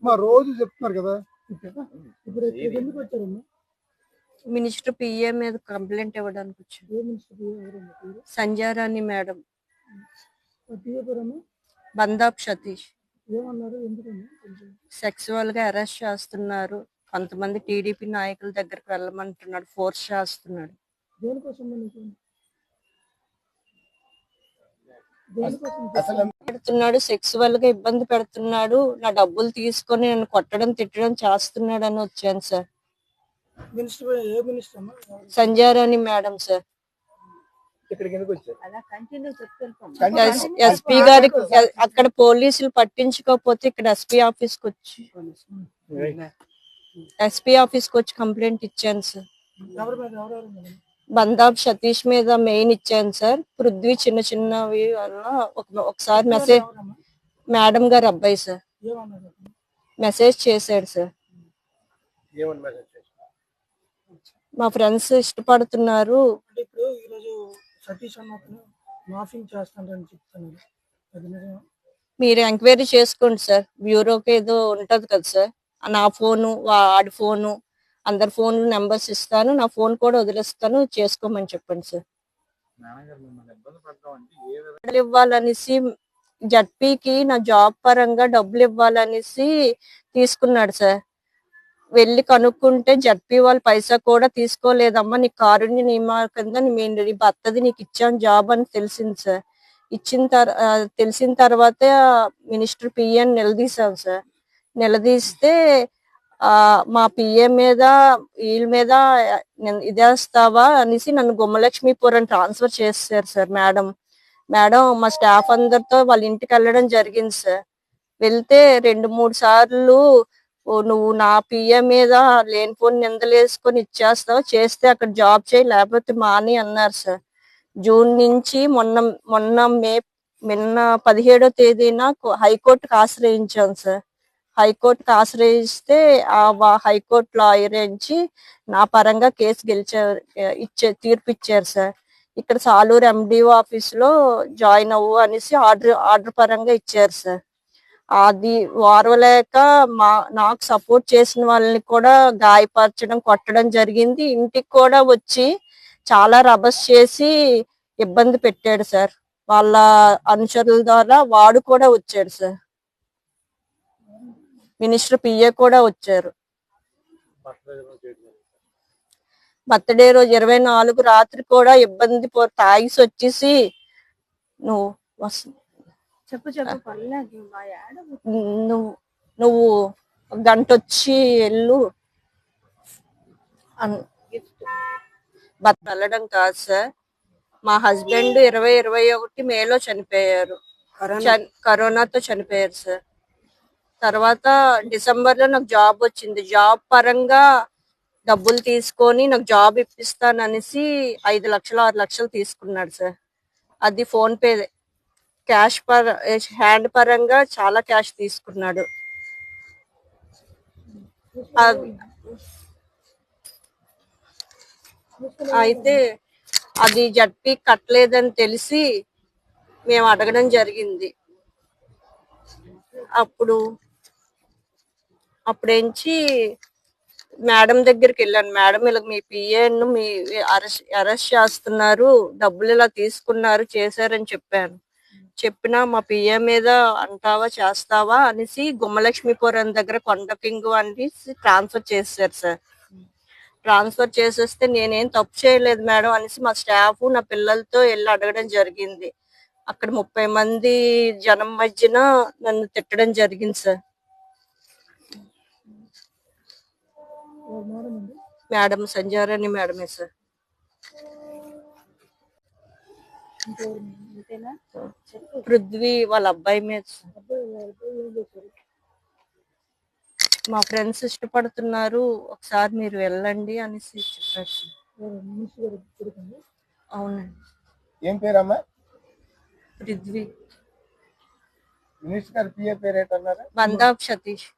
మా రోజు చెప్తున్నారు కదా. మినిస్టర్ పిఏ మీద కంప్లైంట్ ఇవ్వడానికి వచ్చాను. సంజారాణి మేడం. బందాప్ సతీష్. సెక్సువల్ గా అరెస్ట్ చేస్తున్నారు, కొంతమంది టీడీపీ నాయకుల దగ్గరికి వెళ్ళమంటున్నాడు, ఫోర్స్ చేస్తున్నాడు. పెడుతున్నాడు, సెక్సువల్ గా ఇబ్బంది పెడుతున్నాడు, నా డబ్బులు తీసుకొని నన్ను కొట్టడం తిట్టడం చేస్తున్నాడు అని వచ్చాను sir. Sanjarani madam sir. SP గారికి అక్కడ పోలీసులు పట్టించుకోకపోతే ఇక్కడ ఎస్పీ ఆఫీస్ కి వచ్చి కంప్లైంట్ ఇచ్చాను సార్. బందాబ్ సతీష్ మీద మెయిన్ ఇచ్చాను సార్. పృథ్వీ చిన్న చిన్నవి వల్ల ఒకసారి మెసేజ్, మేడం గారు అబ్బాయి సార్, మెసేజ్ చేశాడు సార్. మా ఫ్రెండ్స్ ఇష్టపడుతున్నారు, మీరు ఎంక్వైరీ చేసుకోండి సార్. బ్యూరోకి ఏదో ఉంటది కదా సార్, నా ఫోను వాడి ఫోను అందరి ఫోన్ నెంబర్స్ ఇస్తాను, నా ఫోన్ కూడా వదిలేస్తాను, చేసుకోమని చెప్పండి సార్. ఇవ్వాలనేసి జడ్పీకి నా జాబ్ పరంగా డబ్బులు ఇవ్వాలనేసి తీసుకున్నాడు సార్. వెళ్ళి కనుక్కుంటే జడ్పీ వాళ్ళు పైసా కూడా తీసుకోలేదమ్మా, నీ కారుణ్య నియమా కింద నీ భర్తది నీకు ఇచ్చాను జాబ్ అని తెలిసింది సార్. తెలిసిన తర్వాత మినిస్టర్ పిఎన్ నిలదీశాం సార్. నిలదీస్తే మా పిఏ మీద వీళ్ళ మీద ఇదేస్తావా అనేసి నన్ను గుమ్మలక్ష్మీపురం ట్రాన్స్ఫర్ చేశారు సార్. మేడం మా స్టాఫ్ అందరితో వాళ్ళ ఇంటికి వెళ్ళడం జరిగింది సార్. వెళ్తే 2-3 సార్లు నువ్వు నా పిఏ మీద లేనిపోని నిందలేసుకొని ఇచ్చేస్తావు, చేస్తే అక్కడ జాబ్ చేయి లేకపోతే మాని అన్నారు సార్. జూన్ నుంచి మొన్న మే 17వ తేదీన హైకోర్టుకు ఆశ్రయించాం సార్. హైకోర్టుకు ఆశ్రయిస్తే హైకోర్టు లాయర్ నుంచి నా పరంగా కేసు తీర్పు ఇచ్చారు సార్. ఇక్కడ సాలూరు ఎండిఓ ఆఫీస్ లో జాయిన్ అవ్వు అనేసి ఆర్డర్ పరంగా ఇచ్చారు సార్. అది వారవలేక నాకు సపోర్ట్ చేసిన వాళ్ళని కూడా గాయపరచడం, కొట్టడం జరిగింది. ఇంటికి కూడా వచ్చి చాలా రభస్ చేసి ఇబ్బంది పెట్టాడు సార్. వాళ్ళ అనుచరుల ద్వారా వాడు కూడా వచ్చాడు సార్. మినిస్టర్ పిఏ కూడా వచ్చారు. బర్త్డే రోజు 24 రాత్రి కూడా ఇబ్బంది తాగిసి వచ్చేసి నువ్వు గంట వచ్చి వెళ్ళు వెళ్ళడం కాదు సార్. మా హస్బెండ్ 2021 మేలో చనిపోయారు, కరోనాతో చనిపోయారు సార్. తర్వాత డిసెంబర్ లో నాకు జాబ్ వచ్చింది. జాబ్ పరంగా డబ్బులు తీసుకొని నాకు జాబ్ ఇప్పిస్తాననేసి 5 లక్షలు 6 లక్షలు తీసుకున్నాడు సార్. అది ఫోన్ పే క్యాష్ హ్యాండ్ పరంగా చాలా క్యాష్ తీసుకున్నాడు. అయితే అది జడ్పీ కట్టలేదని తెలిసి మేము అడగడం జరిగింది. అప్పుడేంచి మేడం దగ్గరికి వెళ్ళాను. మేడం ఇలా మీ పిఏను మీ అరెస్ట్ చేస్తున్నారు, డబ్బులు ఇలా తీసుకున్నారు, చేశారని చెప్పాను. చెప్పినా మా పిఏ మీద అంటావా చేస్తావా అనేసి గుమ్మలక్ష్మీపురం దగ్గర కొండకింగు అనేసి ట్రాన్స్ఫర్ చేశారు సార్. ట్రాన్స్ఫర్ చేసేస్తే నేనేం తప్పు చేయలేదు మేడం అనేసి మా స్టాఫ్ నా పిల్లలతో వెళ్ళి అడగడం జరిగింది. అక్కడ 30 మంది జనం మధ్యన నన్ను తిట్టడం జరిగింది సార్. మేడం సంజారాణి మేడమే సార్. పృథ్వీ వాళ్ళ అబ్బాయి మీద మా ఫ్రెండ్స్ ఇష్టపడుతున్నారు, ఒకసారి మీరు వెళ్ళండి అనేసి చెప్పారు సార్. అవునండి. ఏం పేరమ్మా? పృథ్వీ. మినిస్టర్ గారి పిఏ పేరు ఏంటన్నారు? బందాబ్ సతీష్.